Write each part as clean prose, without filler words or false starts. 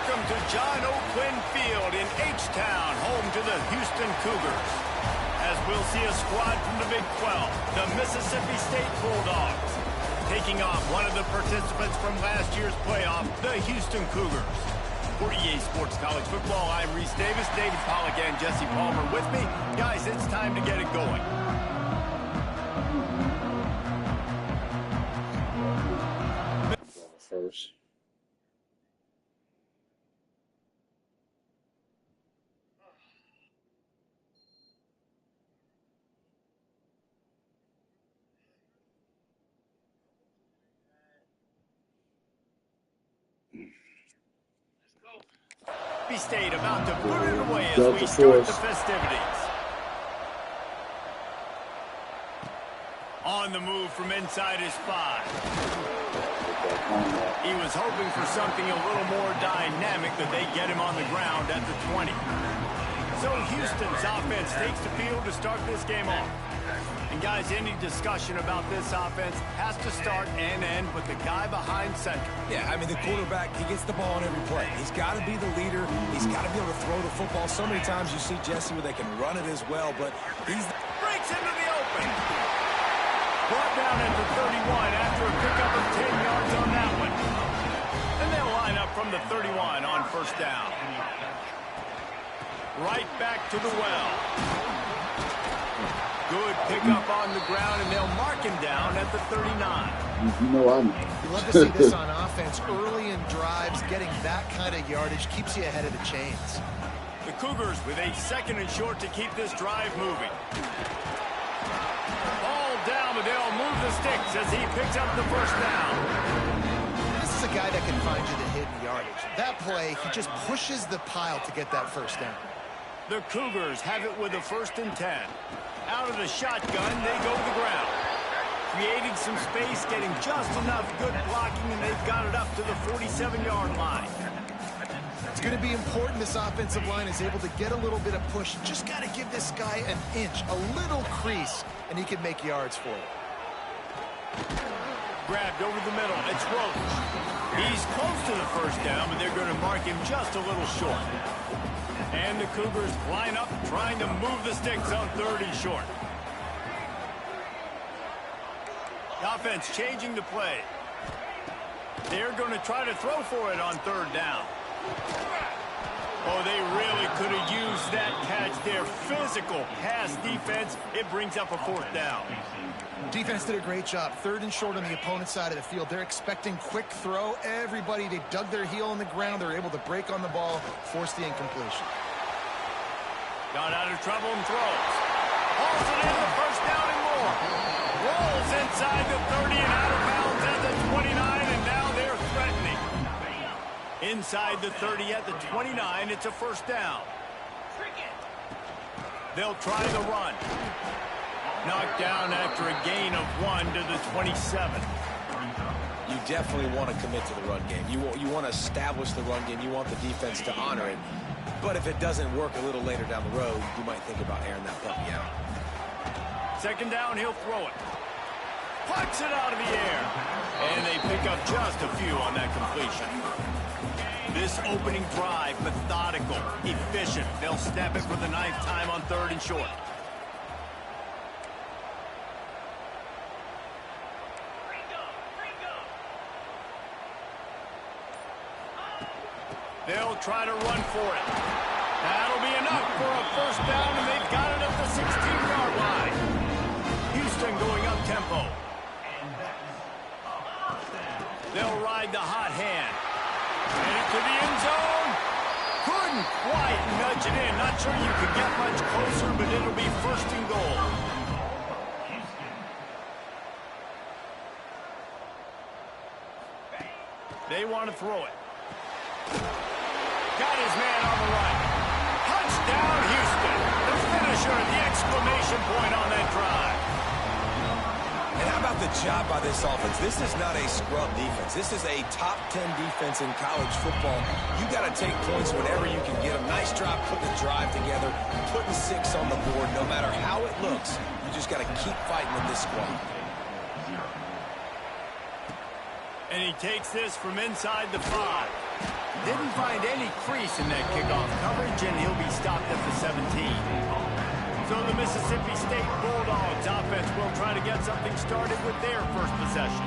Welcome to John O'Quinn Field in H-Town, home to the Houston Cougars. As we'll see a squad from the Big 12, the Mississippi State Bulldogs, taking on one of the participants from last year's playoff, the Houston Cougars. For EA Sports College Football, I'm Reese Davis, David Pollack, and Jesse Palmer with me. Guys, it's time to get it going. First. State about to put it away as we start the festivities. On the move from inside his 5. He was hoping for something a little more dynamic, that they get him on the ground at the 20. So Houston's offense takes the field to start this game off. And guys, any discussion about this offense has to start and end with the guy behind center. Yeah, I mean, the quarterback, he gets the ball on every play. He's got to be the leader. He's got to be able to throw the football. So many times you see Jesse where they can run it as well, but he's... Breaks into the open. Brought down at the 31 after a pickup of 10 yards on that one. And they'll line up from the 31 on first down. Right back to the well. Good pickup on the ground, and they'll mark him down at the 39. You love to see this on offense. Early in drives, getting that kind of yardage keeps you ahead of the chains. The Cougars with a 2nd and short to keep this drive moving. Ball down, but they'll move the sticks as he picks up the first down. This is a guy that can find you the hidden yardage. That play, he just pushes the pile to get that first down. The Cougars have it with a 1st and 10. Out of the shotgun, they go to the ground. Creating some space, getting just enough good blocking, and they've got it up to the 47-yard line. It's going to be important this offensive line is able to get a little bit of push. Just got to give this guy an inch, a little crease, and he can make yards for it. Grabbed over the middle. It's Roach. He's close to the first down, but they're going to mark him just a little short. And the Cougars line up, trying to move the sticks on 3rd and short. The offense changing the play. They're going to try to throw for it on 3rd down. Oh, they really could have used that catch there. Physical pass defense. It brings up a 4th down. Defense did a great job. 3rd and short on the opponent's side of the field. They're expecting quick throw. Everybody, they dug their heel in the ground. They're able to break on the ball, force the incompletion. Got out of trouble and throws. Hauls it in, the first down and more. Rolls inside the 30 and out of bounds at the 29, and now they're threatening. Inside the 30 at the 29, it's a 1st down. They'll try the run. Knocked down after a gain of 1 to the 27. You definitely want to commit to the run game. You want to establish the run game. You want the defense to honor it. But if it doesn't work a little later down the road, you might think about airing that puppy out. 2nd down, he'll throw it. Puts it out of the air. And they pick up just a few on that completion. This opening drive, methodical, efficient. They'll snap it for the 9th time on 3rd and short. They'll try to run for it. That'll be enough for a 1st down, and they've got it at the 16-yard line. Houston going up tempo. They'll ride the hot hand. And into the end zone. Couldn't quite nudge it in. Not sure you could get much closer, but it'll be 1st and goal. They want to throw it. Got his man on the right. Touchdown, Houston. The finisher, the exclamation point on that drive. And how about the job by this offense? This is not a scrub defense. This is a top 10 defense in college football. You got to take points whenever you can get them. Nice job putting the drive together, putting 6 on the board. No matter how it looks, you just got to keep fighting with this squad. And he takes this from inside the 5. Didn't find any crease in that kickoff coverage, and he'll be stopped at the 17. So the Mississippi State Bulldogs offense will try to get something started with their first possession.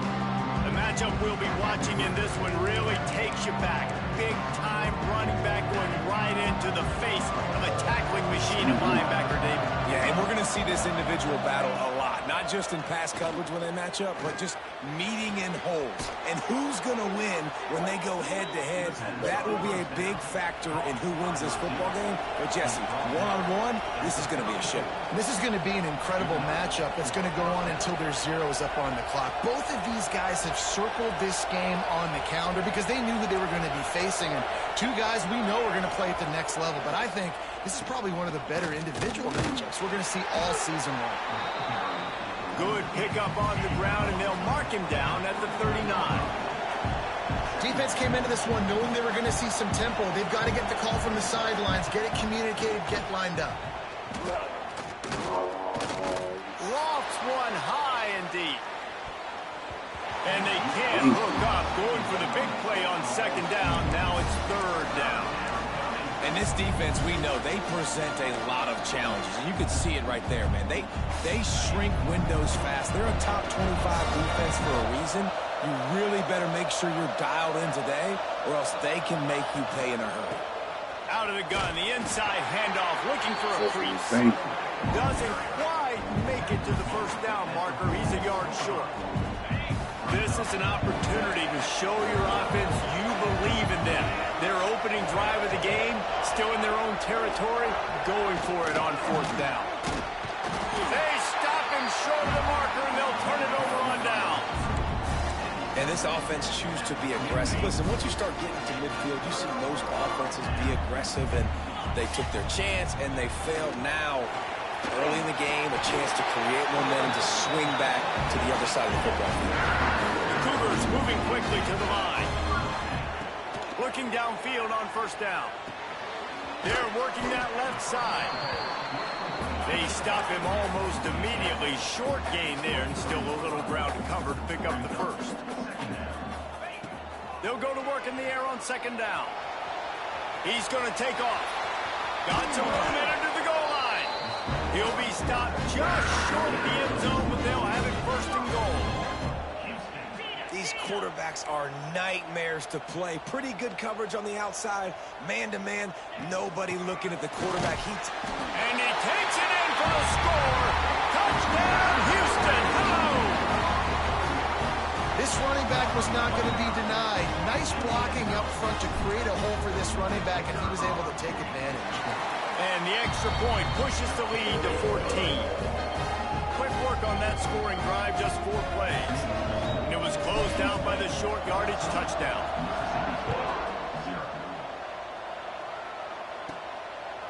The matchup we'll be watching in this one really takes you back. Big-time running back going right into the face of a tackling machine of linebacker, David. Yeah, and we're going to see this individual battle a lot. Not just in pass coverage when they match up, but just meeting in holes. And who's going to win when they go head-to-head? That will be a big factor in who wins this football game. But, Jesse, one-on-one, this is going to be a show. This is going to be an incredible matchup that's going to go on until there's zeros up on the clock. Both of these guys have circled this game on the calendar because they knew who they were going to be facing. And two guys we know are going to play at the next level. But I think this is probably one of the better individual matchups we're going to see all season long. Good pickup on the ground, and they'll mark him down at the 39. Defense came into this one knowing they were going to see some tempo. They've got to get the call from the sidelines, get it communicated, get lined up. Lofts one high and deep. And they can't hook up, going for the big play on second down. Now it's third down. And this defense, we know, they present a lot of challenges. And you can see it right there, man. They shrink windows fast. They're a top 25 defense for a reason. You really better make sure you're dialed in today, or else they can make you pay in a hurry. Out of the gun, the inside handoff, looking for a crease. Doesn't quite make it to the first down marker. He's a yard short. This is an opportunity to show your offense you believe in them. Their opening drive of the game, still in their own territory, going for it on fourth down. They stop him short of the marker, and they'll turn it over on down. And this offense chooses to be aggressive. Listen, once you start getting to midfield, you see most offenses be aggressive, and they took their chance, and they failed. Now, early in the game, a chance to create momentum to swing back to the other side of the football field. The Cougars moving quickly to the line. Looking downfield on first down. They're working that left side. They stop him almost immediately. Short gain there, and still a little ground to cover to pick up the first. They'll go to work in the air on second down. He's going to take off. Got some movement into the goal line. He'll be stopped just short of the end zone, but they'll have it first and goal. These quarterbacks are nightmares to play. Pretty good coverage on the outside. Man-to-man, nobody looking at the quarterback. And he takes it in for the score. Touchdown, Houston. Hello. This running back was not going to be denied. Nice blocking up front to create a hole for this running back, and he was able to take advantage. And the extra point pushes the lead to 14. Quick work on that scoring drive, just 4 plays. And it was closed out by the short yardage touchdown.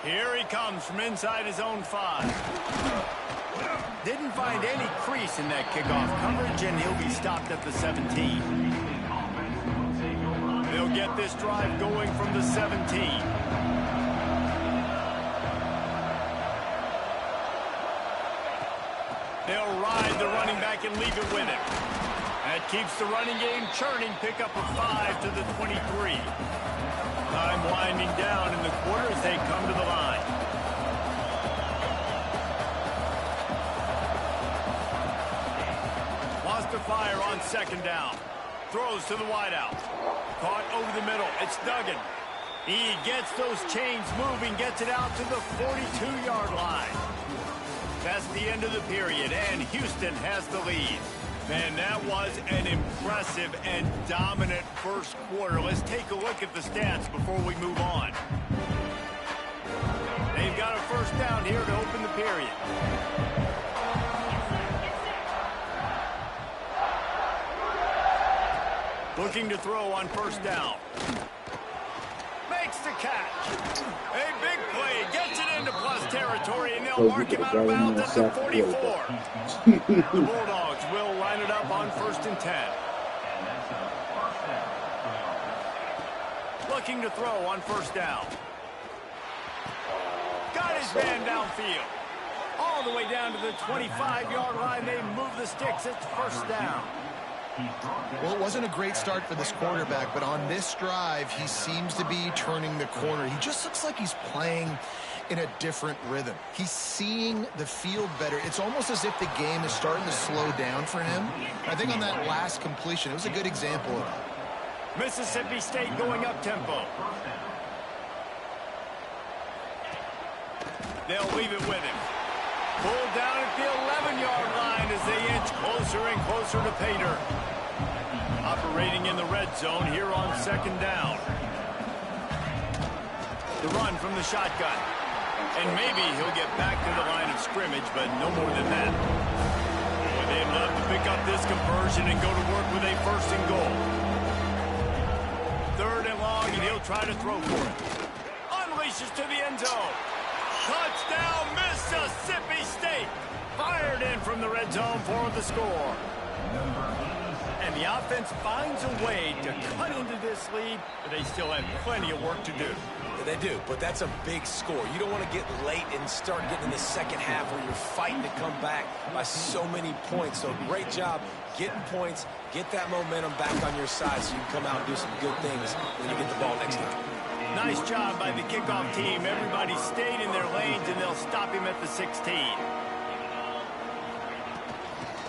Here he comes from inside his own 5. Didn't find any crease in that kickoff coverage, and he'll be stopped at the 17. They'll get this drive going from the 17. They'll ride the running back and leave it with him. That keeps the running game churning. Pick up a 5 to the 23. Time winding down in the quarter as they come to the line. Wants to fire on second down. Throws to the wideout. Caught over the middle. It's Duggan. He gets those chains moving, gets it out to the 42-yard line. That's the end of the period, and Houston has the lead. Man, that was an impressive and dominant first quarter. Let's take a look at the stats before we move on. They've got a first down here to open the period. Looking to throw on first down. Makes the catch. A big play. Gets it into plus territory, and they'll mark him out of bounds at the 44. The Bulldogs will line it up on first and 10. Looking to throw on first down. Got his man downfield. All the way down to the 25-yard line. They move the sticks. It's first down. Well, it wasn't a great start for this quarterback, but on this drive, he seems to be turning the corner. He just looks like he's playing in a different rhythm. He's seeing the field better. It's almost as if the game is starting to slow down for him. I think on that last completion, it was a good example of that. Mississippi State going up tempo. They'll leave it with him. Pulled down at the 11-yard line as they inch closer and closer to pay dirt. Operating in the red zone here on second down. The run from the shotgun. And maybe he'll get back to the line of scrimmage, but no more than that. Boy, they'd love to pick up this conversion and go to work with a 1st and goal. 3rd and long, and he'll try to throw for it. Unleashes to the end zone. Touchdown, Mississippi State. Fired in from the red zone for the score. And the offense finds a way to cut into this lead, but they still have plenty of work to do. They do, but that's a big score. You don't want to get late and start getting in the second half where you're fighting to come back by so many points. So great job getting points, get that momentum back on your side so you can come out and do some good things when you get the ball next time. Nice job by the kickoff team. Everybody stayed in their lanes, and they'll stop him at the 16.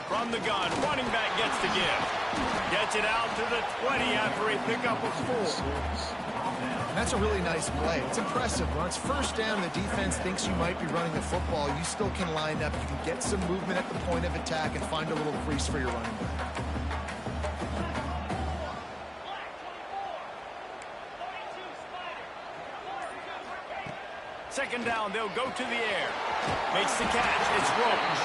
From the gun, running back gets the give. Gets it out to the 20 after a pickup of 4. And that's a really nice play. It's impressive. When it's 1st down and the defense thinks you might be running the football, you still can line up. You can get some movement at the point of attack and find a little crease for your running back. Second down, they'll go to the air. Makes the catch. It's Roach.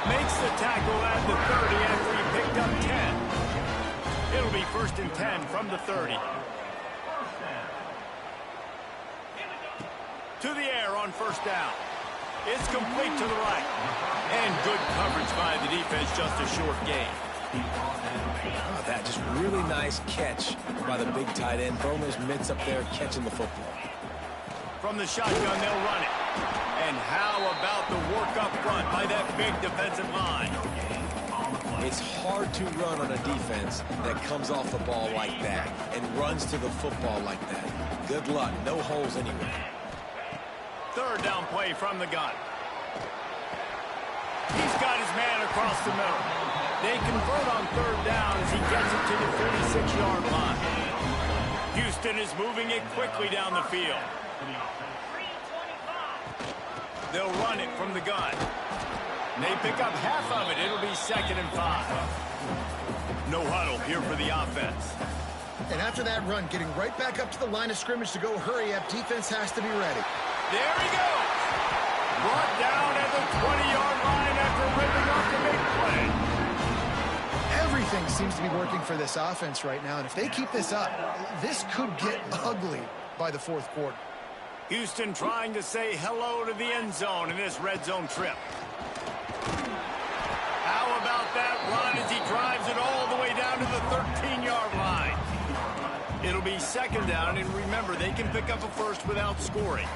Makes the tackle at the 30 after he picked up 10. It'll be 1st and 10 from the 30. To the air on 1st down. It's complete to the right. And good coverage by the defense, just a short gain. Oh, that just really nice catch by the big tight end. Thrown those mitts up there, catching the football. From the shotgun, they'll run it. And how about the work up front by that big defensive line? It's hard to run on a defense that comes off the ball like that and runs to the football like that. Good luck. No holes anywhere. 3rd down play from the gun. He's got his man across the middle. They convert on 3rd down as he gets it to the 46-yard line. Houston is moving it quickly down the field. They'll run it from the gun. They pick up half of it. It'll be 2nd and 5. No huddle here for the offense. And after that run, getting right back up to the line of scrimmage to go hurry up, defense has to be ready. There he goes. Brought down at the 20-yard line after ripping off the big play. Everything seems to be working for this offense right now, and if they keep this up, this could get ugly by the 4th quarter. Houston trying to say hello to the end zone in this red zone trip. How about that run as he drives it all the way down to the 13-yard line? It'll be 2nd down, and remember, they can pick up a 1st without scoring.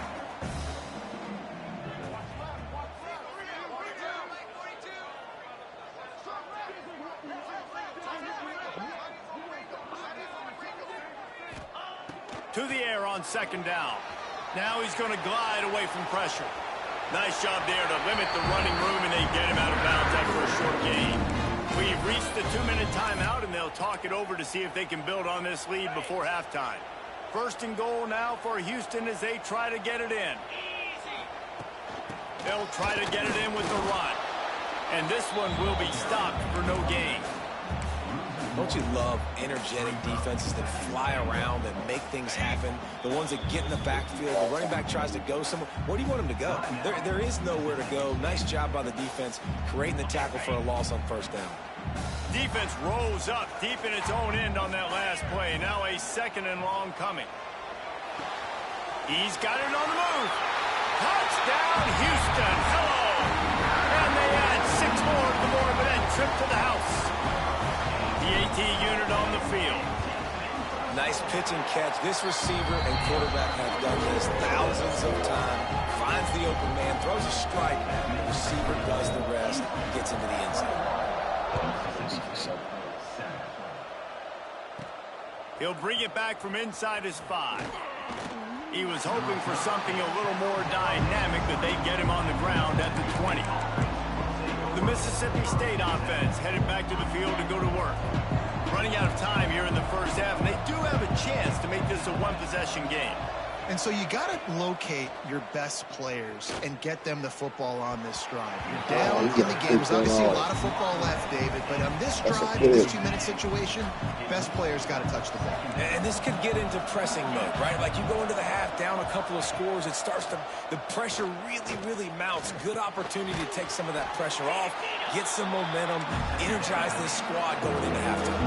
To the air on 2nd down. Now he's going to glide away from pressure. Nice job there to limit the running room, and they get him out of bounds after a short gain. We've reached the 2-minute timeout, and they'll talk it over to see if they can build on this lead before halftime. 1st and goal now for Houston as they try to get it in. They'll try to get it in with the run. And this one will be stopped for no gain. Don't you love energetic defenses that fly around and make things happen? The ones that get in the backfield, the running back tries to go somewhere. Where do you want him to go? There is nowhere to go. Nice job by the defense creating the tackle for a loss on 1st down. Defense rose up deep in its own end on that last play. Now a 2nd and long coming. He's got it on the move. Touchdown, Houston. Hello. And they add 6 more to the board with that trip to the house. The AT unit on the field. Nice pitch and catch. This receiver and quarterback have done this thousands of times. Finds the open man, throws a strike. The receiver does the rest, gets into the end zone. He'll bring it back from inside his 5. He was hoping for something a little more dynamic, but they get him on the ground at the 20. The Mississippi State offense headed back to the field to go to work. Running out of time here in the first half, and they do have a chance to make this a one-possession game. And so you got to locate your best players and get them the football on this drive. You're down in the game. There's obviously a lot of football left, David, but on this drive, in this 2-minute situation, best players got to touch the ball. And this could get into pressing mode, right? Like you go into the half down a couple of scores, it starts to, the pressure really mounts. Good opportunity to take some of that pressure off, get some momentum, energize this squad going into halftime.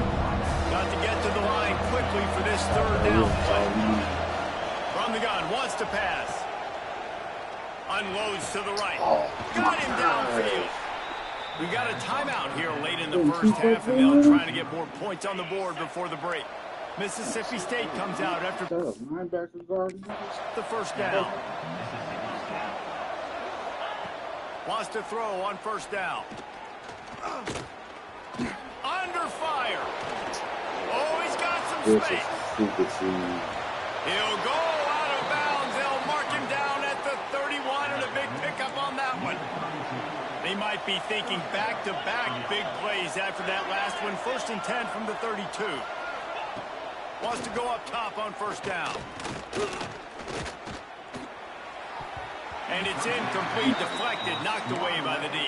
Got to get to the line quickly for this third down play. From the gun, wants to pass. Unloads to the right. Got him downfield. We got a timeout here late in the first half, and they'll try to get more points on the board before the break. Mississippi State comes out after the first down. Wants to throw on first down. Under fire. Oh, he's got some space. He'll go out of bounds. They'll mark him down at the 31, and a big pickup on that one. They might be thinking back-to-back big plays after that last one. 1st and 10 from the 32. Wants to go up top on first down. And it's incomplete, deflected, knocked away by the D.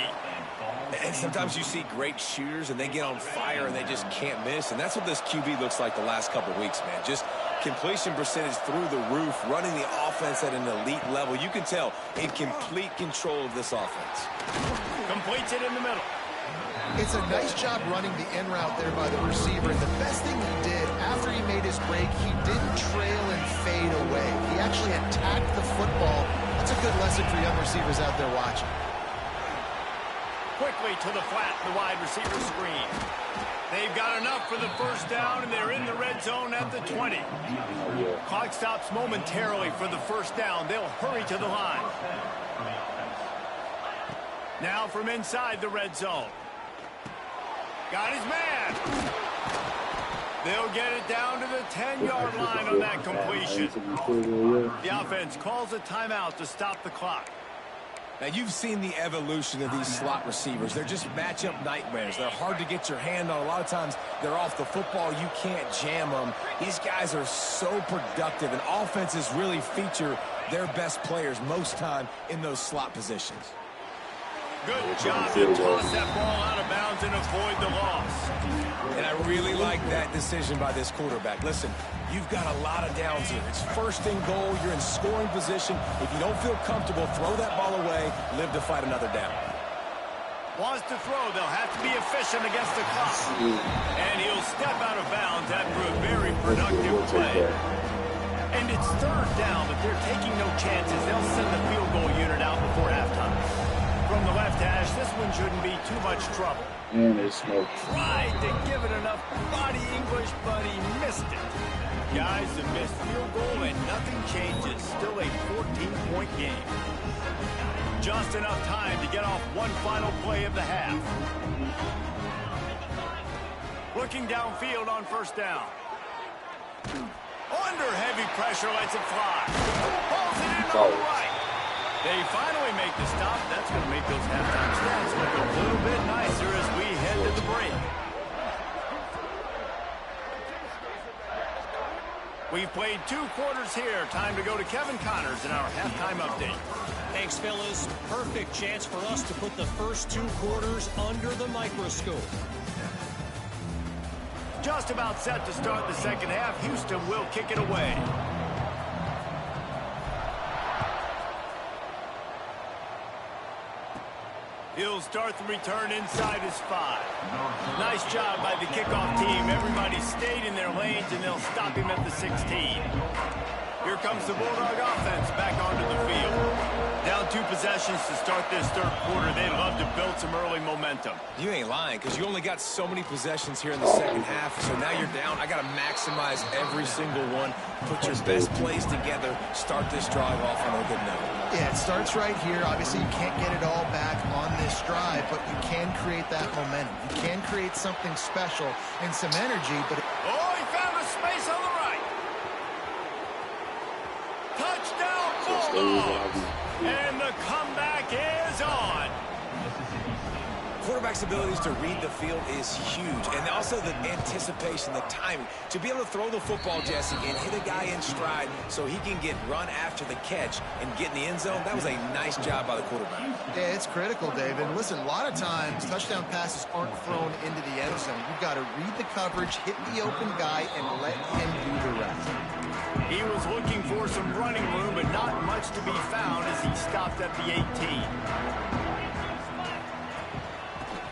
And sometimes you see great shooters, and they get on fire, and they just can't miss. And that's what this QB looks like the last couple of weeks, man. Just completion percentage through the roof, running the offense at an elite level. You can tell in complete control of this offense. Completes it in the middle. It's a nice job running the in route there by the receiver. And the best thing he did after he made his break, he didn't trail and fade away. He actually attacked the football. That's a good lesson for young receivers out there watching. Quickly to the flat, the wide receiver screen. They've got enough for the first down, and they're in the red zone at the 20. Clock stops momentarily for the first down. They'll hurry to the line. Now from inside the red zone. Got his man. They'll get it down to the 10-yard line on that completion. The offense calls a timeout to stop the clock. Now, you've seen the evolution of these slot receivers. They're just matchup nightmares. They're hard to get your hand on. A lot of times, they're off the football. You can't jam them. These guys are so productive, and offenses really feature their best players most time in those slot positions. Good job to toss that ball out of bounds and avoid the loss. And I really like that decision by this quarterback. Listen, you've got a lot of downs here. It's 1st and goal. You're in scoring position. If you don't feel comfortable, throw that ball away. Live to fight another down. Wants to throw. They'll have to be efficient against the clock. And he'll step out of bounds after a very productive play. And it's 3rd down, but they're taking no chances. They'll send the field goal unit out before halftime. From the left hash, this one shouldn't be too much trouble. And they smoked. Tried to give it enough body English, but he missed it. Guys, a missed field goal and nothing changes. Still a 14-point game. Just enough time to get off one final play of the half. Looking downfield on first down. Under heavy pressure, lets it fly. Pulls it in on the right. They finally make the stop. That's going to make those halftime stats look a little bit nicer as we head to the break. We've played 2 quarters here. Time to go to Kevin Connors in our halftime update. Thanks, fellas. Perfect chance for us to put the first 2 quarters under the microscope. Just about set to start the second half. Houston will kick it away. He'll start the return inside his 5. Nice job by the kickoff team. Everybody stayed in their lanes, and they'll stop him at the 16. Here comes the Bulldog offense back onto the field. Down 2 possessions to start this 3rd quarter. They'd love to build some early momentum. You ain't lying, because you only got so many possessions here in the second half. So now you're down. I got to maximize every single one. Put your best plays together. Start this drive off on a good note. Yeah, starts right here. Obviously, you can't get it all back on this drive, but you can create that momentum. You can create something special and some energy. But oh, he found a space on the right. Touchdown, Bulldogs! And the comeback is on. Quarterback's abilities to read the field is huge, and also the anticipation, the timing. To be able to throw the football, Jesse, and hit a guy in stride so he can get run after the catch and get in the end zone, that was a nice job by the quarterback. Yeah, it's critical, David. And listen, a lot of times touchdown passes aren't thrown into the end zone. You've got to read the coverage, hit the open guy, and let him do the rest. He was looking for some running room, but not much to be found as he stopped at the 18.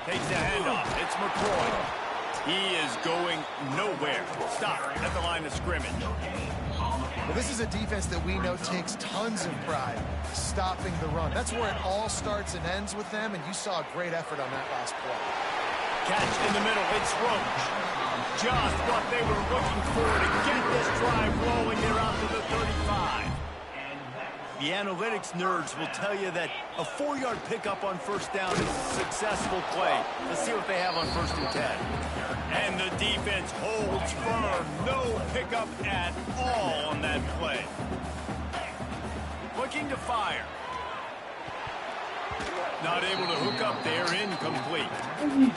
Takes the handoff. It's McCoy. He is going nowhere. Stop at the line of scrimmage. Well, this is a defense that we know takes tons of pride stopping the run. That's where it all starts and ends with them, and you saw a great effort on that last play. Catch in the middle. It's Roach. Just what they were looking for to get this drive rolling. They're out to the 35. The analytics nerds will tell you that a 4-yard pickup on first down is a successful play. Let's see what they have on 1st and 10. And the defense holds firm. No pickup at all on that play. Looking to fire. Not able to hook up there, incomplete.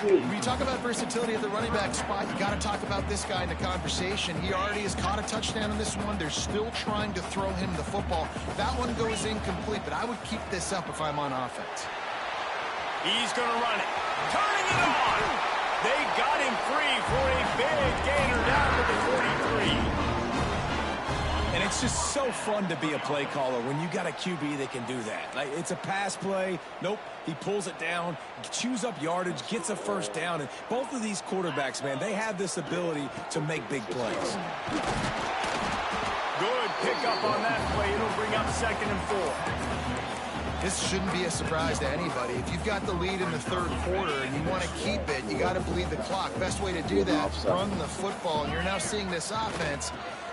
When you talk about versatility at the running back spot, you got to talk about this guy in the conversation. He already has caught a touchdown on this one. They're still trying to throw him the football. That one goes incomplete, but I would keep this up if I'm on offense. He's going to run it. Turning it on. They got him free for a big gainer down to the 43. And it's just so fun to be a play caller when you got a QB that can do that. Like, it's a pass play. Nope, he pulls it down, chews up yardage, gets a first down. And both of these quarterbacks, man, they have this ability to make big plays. Good pickup on that play. It'll bring up 2nd and 4. This shouldn't be a surprise to anybody. If you've got the lead in the 3rd quarter and you want to keep it, you got to bleed the clock. Best way to do that, run the football. And you're now seeing this offense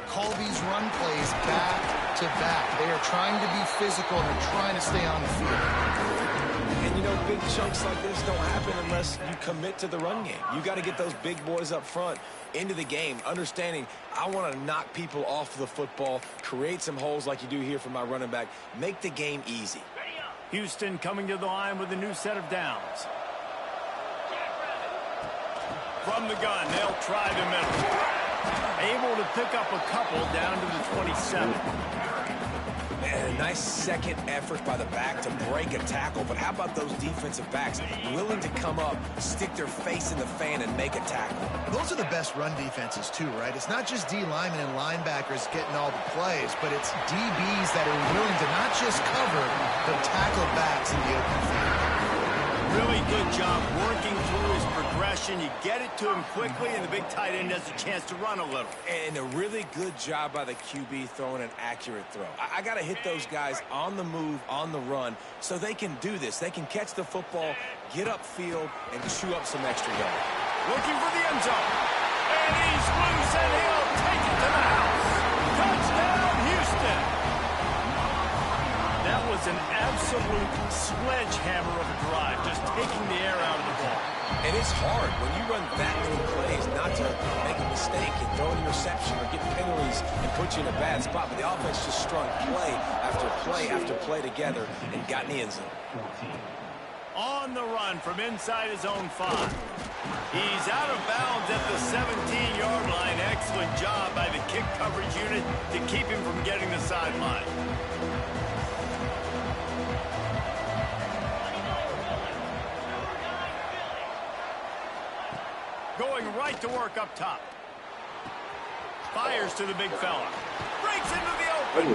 call these run plays back to back. They are trying to be physical and they're trying to stay on the field. And, you know, big chunks like this don't happen unless you commit to the run game. You got to get those big boys up front into the game, understanding I want to knock people off the football, create some holes like you do here for my running back, make the game easy. Houston coming to the line with a new set of downs. From the gun, they'll try the middle. Able to pick up a couple down to the 27. And a nice second effort by the back to break a tackle. But how about those defensive backs willing to come up, stick their face in the fan, and make a tackle? Those are the best run defenses, too, right? It's not just D linemen and linebackers getting all the plays, but it's DBs that are willing to not just cover, but tackle backs in the open field. Really good job working through his progression. You get it to him quickly, and the big tight end has a chance to run a little. And a really good job by the QB throwing an accurate throw. I got to hit those guys on the move, on the run, so they can do this. They can catch the football, get upfield, and chew up some extra yards. Looking for the end zone. And he's loose, and he'll take it to the house. Touchdown, Houston. That was an absolute sledgehammer of a drive, just taking the air out of the ball. And it's hard when you run that many plays not to make a mistake and throw an interception or get penalties and put you in a bad spot. But the offense just strung play after play after play together and got in the end zone. On the run from inside his own 5. He's out of bounds at the 17-yard line. Excellent job by the kick coverage unit to keep him from getting the sideline. Going right to work up top. Fires to the big fella. Breaks into the open.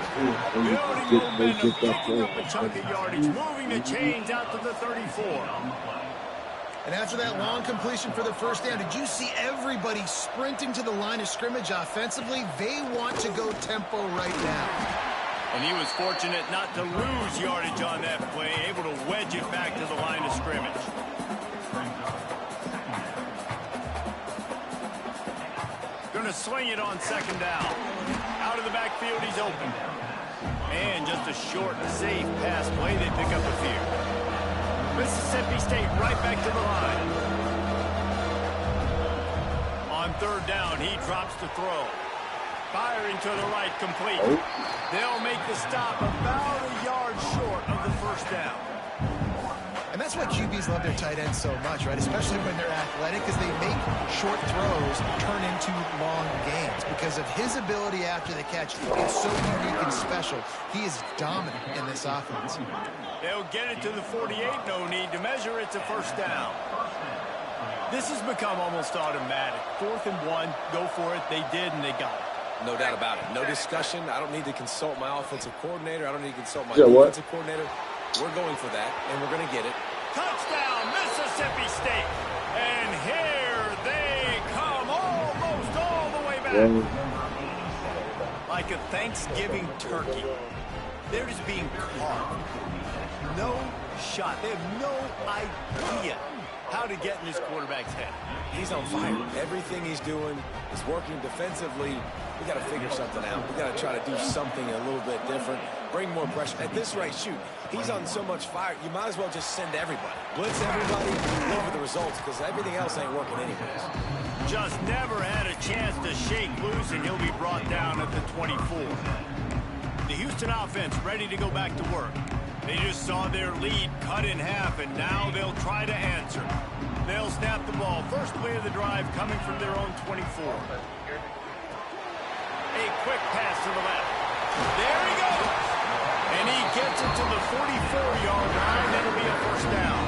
Building momentum, picking up a chunk of yardage, moving the chains out to the 34. And after that long completion for the first down, did you see everybody sprinting to the line of scrimmage offensively? They want to go tempo right now. And he was fortunate not to lose yardage on that play, able to wedge it back to the line of scrimmage. Going to swing it on 2nd down. Out of the backfield, he's open. And just a short, safe pass play, they pick up a few. Mississippi State right back to the line. On third down, he drops to throw. Firing to the right, complete. They'll make the stop about a yard short of the first down. And that's why QBs love their tight ends so much, right? Especially when they're athletic, because they make short throws turn into long gains. Because of his ability after the catch, it's so unique and special. He is dominant in this offense. They'll get it to the 48, no need to measure. It's a first down. This has become almost automatic. 4th and 1, go for it. They did, and they got it. No doubt about it. No discussion. I don't need to consult my offensive coordinator. I don't need to consult my defensive coordinator. We're going for that, and we're going to get it. Touchdown, Mississippi State. And here they come almost all the way back. Like a Thanksgiving turkey. They're just being caught. No shot. They have no idea how to get in this quarterback's head. He's on fire. Everything he's doing is working defensively. We got to figure something out. We got to try to do something a little bit different. Bring more pressure. At this rate, shoot, he's on so much fire, you might as well just send everybody. Blitz everybody, go for the results, because everything else ain't working anyways. Just never had a chance to shake loose, and he'll be brought down at the 24. The Houston offense ready to go back to work. They just saw their lead cut in half, and now they'll try to answer. They'll snap the ball. First play of the drive coming from their own 24. A quick pass to the left. There he goes. And he gets it to the 44-yard line. That'll be a first down.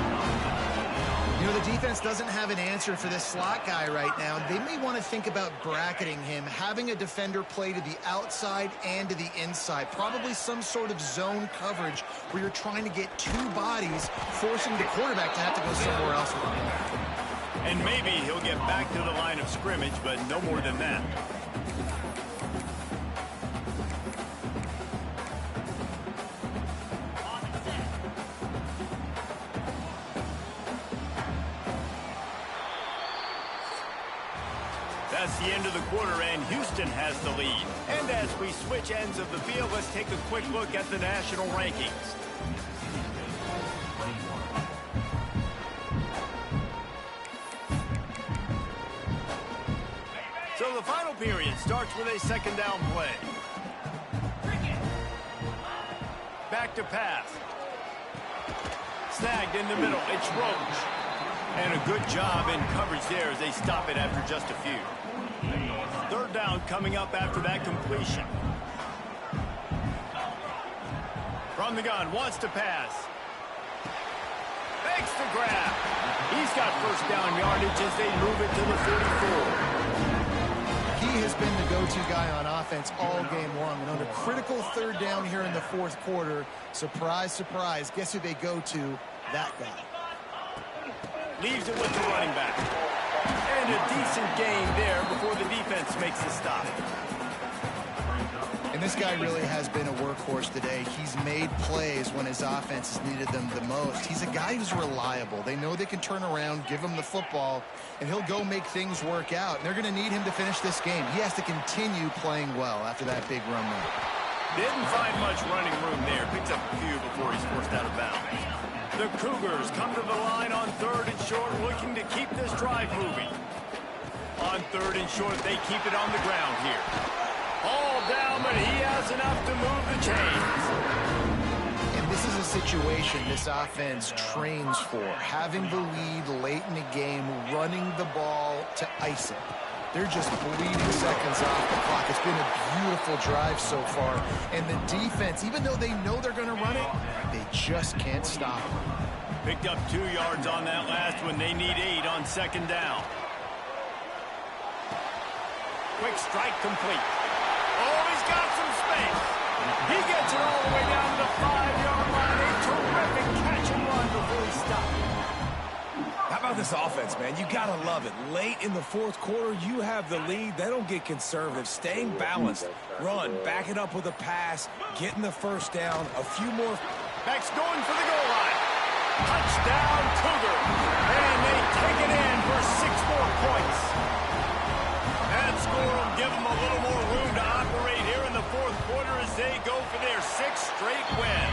You know, the defense doesn't have an answer for this slot guy right now. They may want to think about bracketing him, having a defender play to the outside and to the inside. Probably some sort of zone coverage where you're trying to get two bodies, forcing the quarterback to have to go somewhere else with him. And maybe he'll get back to the line of scrimmage, but no more than that. That's the end of the quarter, and Houston has the lead. And as we switch ends of the field, let's take a quick look at the national rankings. So the final period starts with a second down play. Back to pass. Snagged in the middle. It's Roach. And a good job in coverage there as they stop it after just a few. Third down coming up after that completion. From the gun, wants to pass. Makes the grab. He's got first down yardage as they move it to the 44. He has been the go-to guy on offense all game long. And on a critical third down here in the fourth quarter, surprise, surprise, guess who they go to? That guy. Leaves it with the running back. And a decent gain there before the defense makes the stop. And this guy really has been a workhorse today. He's made plays when his offense has needed them the most. He's a guy who's reliable. They know they can turn around, give him the football, and he'll go make things work out. And they're going to need him to finish this game. He has to continue playing well after that big run there. Didn't find much running room there. Picks up a few before he's forced out of bounds. The Cougars come to the line on third and short, looking to keep this drive moving. On third and short, they keep it on the ground here. All down, but he has enough to move the chains. And this is a situation this offense trains for. Having the lead late in the game, running the ball to ice it. They're just bleeding seconds off the clock. It's been a beautiful drive so far. And the defense, even though they know they're going to run it, they just can't stop it. Picked up 2 yards on that last one. They need 8 on second down. Quick strike complete. Oh, he's got some space. He gets it all the way down to the 5-yard line. A terrific catch and run before he stopped. How about this offense, man? You got to love it. Late in the fourth quarter, you have the lead. They don't get conservative. Staying balanced. Run, back it up with a pass, getting the first down, a few more. Beck's going for the goal line. Touchdown, Cougar. And they take it in for 6 more points. That score will give them a little more room to operate here in the fourth quarter as they go for their 6th straight win.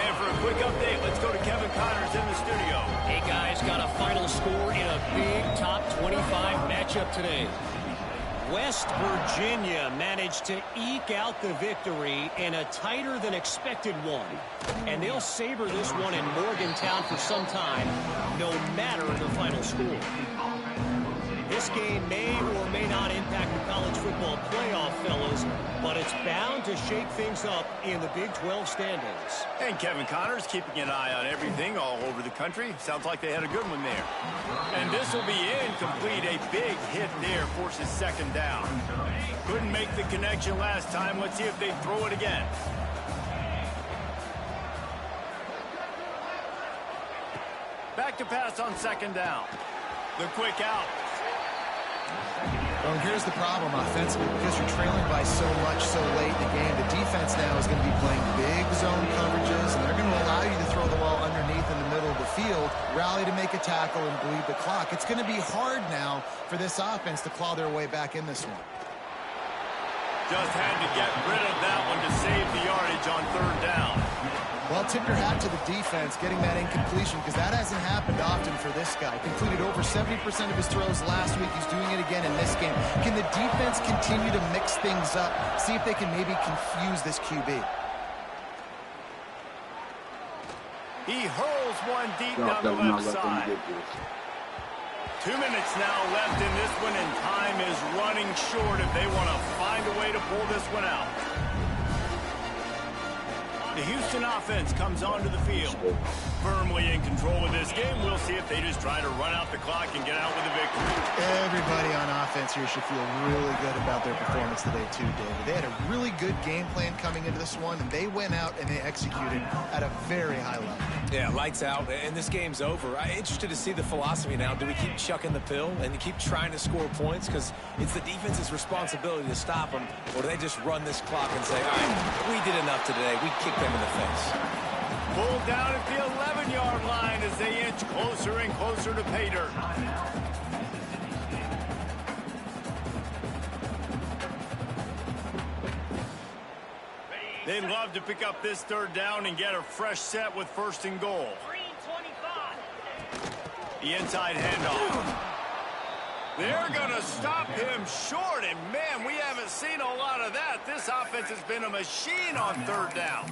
And for a quick update, let's go to Kevin Connors in the studio. Hey, guys, got a final score in a big top 25 matchup today. West Virginia managed to eke out the victory in a tighter-than-expected one. And they'll savor this one in Morgantown for some time, no matter the final score. This game may or may not impact the college football playoff, fellas, but it's bound to shake things up in the Big 12 standings. And Kevin Connors keeping an eye on everything all over the country. Sounds like they had a good one there. And this will be incomplete. A big hit there forces second down. Couldn't make the connection last time. Let's see if they throw it again. Back to pass on second down. The quick out. Well, here's the problem offensively, because you're trailing by so much so late in the game. The defense now is going to be playing big zone coverages, and they're going to allow you to throw the ball underneath in the middle of the field, rally to make a tackle, and bleed the clock. It's going to be hard now for this offense to claw their way back in this one. Just had to get rid of that one to save the yardage on third down. Well, tip your hat to the defense getting that incompletion, because that hasn't happened often for this guy. Completed over 70% of his throws last week. He's doing it again in this game. Can the defense continue to mix things up? See if they can maybe confuse this QB. He hurls one deep down the left side. 2 minutes now left in this one, and time is running short if they want to find a way to pull this one out. The Houston offense comes onto the field. Firmly in control of this game. We'll see if they just try to run out the clock and get out with a victory. Everybody on offense here should feel really good about their performance today too, David. They had a really good game plan coming into this one, and they went out and they executed at a very high level. Yeah, lights out, and this game's over. I'm interested to see the philosophy now. Do we keep chucking the pill and keep trying to score points? Because it's the defense's responsibility to stop them. Or do they just run this clock and say, all right, we did enough today. We kicked them in the face. Pulled down at the 11-yard line as they inch closer and closer to pay dirt. They'd love to pick up this third down and get a fresh set with first and goal. The inside handoff. They're going to stop him short, and man, we haven't seen a lot of that. This offense has been a machine on third down.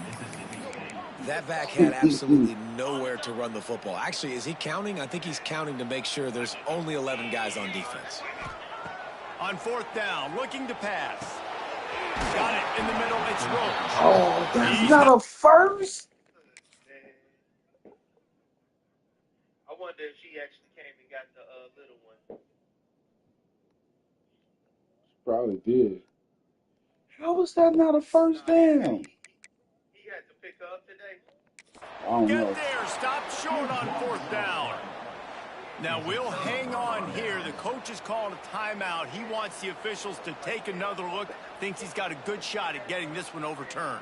That back had absolutely nowhere to run the football. Actually, is he counting? I think he's counting to make sure there's only 11 guys on defense. On fourth down, looking to pass. Got it in the middle. It's Roach. Oh, that's not a first? I wonder if she actually came and got the little one. Probably did. How was that not a first down? He had to pick her up today. I don't know. Get there. Stop short on fourth down. Now we'll hang on here. The coach is calling a timeout. He wants the officials to take another look. Thinks he's got a good shot at getting this one overturned.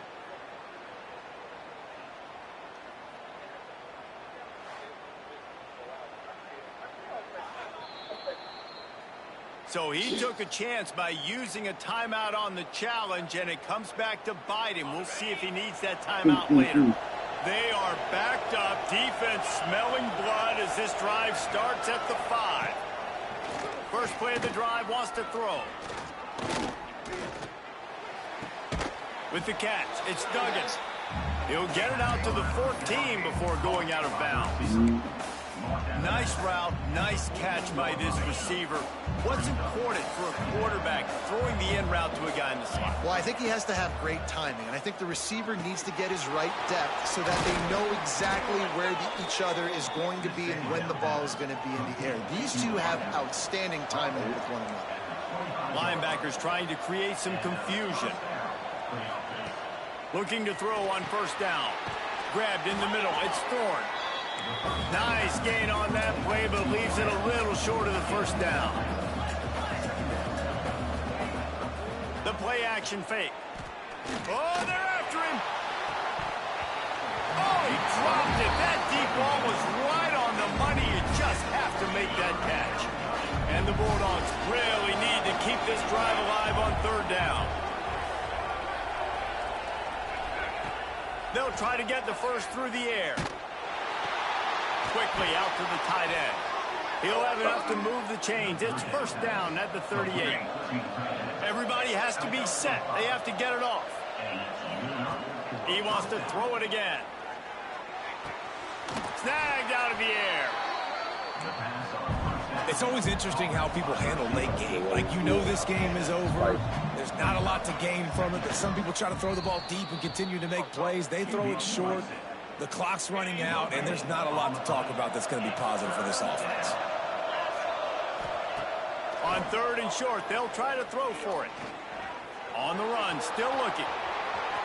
So he took a chance by using a timeout on the challenge, and it comes back to bite him. We'll see if he needs that timeout later. They are backed up. Defense smelling blood as this drive starts at the 5. First play of the drive, wants to throw. With the catch, it's Duggan. He'll get it out to the 14 before going out of bounds. Nice route, nice catch by this receiver. What's important for a quarterback throwing the in route to a guy in the slot? Well, I think he has to have great timing, and I think the receiver needs to get his right depth so that they know exactly where each other is going to be and when the ball is going to be in the air. These two have outstanding timing with one another. Linebackers trying to create some confusion. Looking to throw on first down. Grabbed in the middle. It's Thorne. Nice gain on that play, but leaves it a little short of the first down. The play action fake. Oh, they're after him. Oh, he dropped it. That deep ball was right on the money. You just have to make that catch. And the Bulldogs really need to keep this drive alive on third down. They'll try to get the first through the air. Quickly out to the tight end. He'll have enough to move the chains. It's first down at the 38. Everybody has to be set. They have to get it off. He wants to throw it again. Snagged out of the air. It's always interesting how people handle late game. Like, you know this game is over. There's not a lot to gain from it, but some people try to throw the ball deep and continue to make plays. They throw it short. The clock's running out, and there's not a lot to talk about that's going to be positive for this offense. On third and short, they'll try to throw for it. On the run, still looking.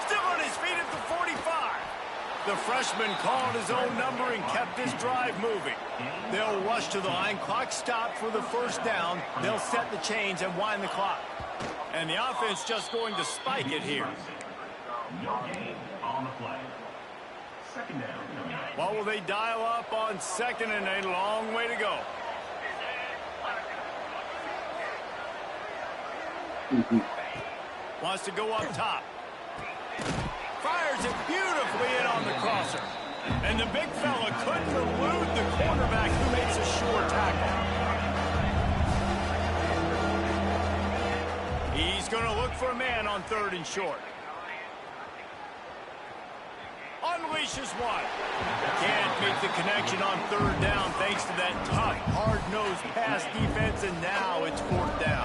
Still on his feet at the 45. The freshman called his own number and kept his drive moving. They'll rush to the line. Clock stopped for the first down. They'll set the chains and wind the clock. And the offense just going to spike it here. What will they dial up on second and a long way to go? Wants to go up top. Fires it beautifully in on the crosser. And the big fella couldn't elude the quarterback who makes a sure tackle. He's going to look for a man on third and short. Unleashes one. Can't make the connection on third down thanks to that tough, hard-nosed pass defense, and now it's fourth down.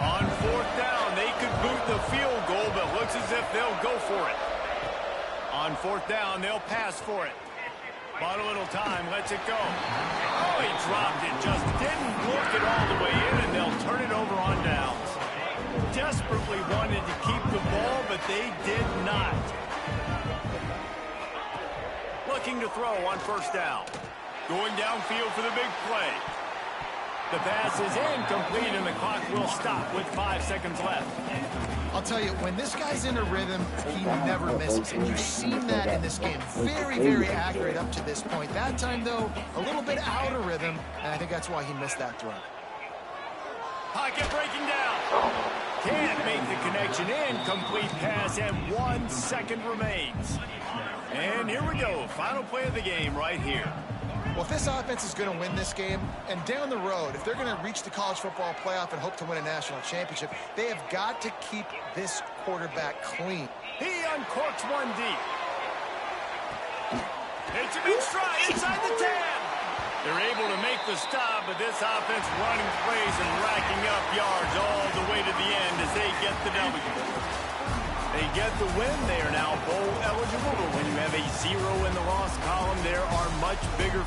On fourth down, they could boot the field goal, but looks as if they'll go for it. On fourth down, they'll pass for it. Bought a little time, lets it go. Oh, he dropped it, just didn't look it all the way in, and they'll turn it over on downs. Desperately wanted to keep the ball, but they did not. Looking to throw on first down. Going downfield for the big play. The pass is incomplete, and the clock will stop with 5 seconds left. I'll tell you, when this guy's in a rhythm, he never misses. And you've seen that in this game. Very, very accurate up to this point. That time, though, a little bit out of rhythm, and I think that's why he missed that throw. Pocket breaking down. Can't make the connection. Incomplete pass, and 1 second remains. And here we go. Final play of the game right here. Well, if this offense is going to win this game, and down the road, if they're going to reach the college football playoff and hope to win a national championship, they have got to keep this quarterback clean. He uncorks one deep. It's a big stride inside the 10. They're able to make the stop, but this offense running plays and racking up yards all the way to the end as they get the W. They get the win. They are now bowl eligible, but when you have a 0 in the loss column, there are much bigger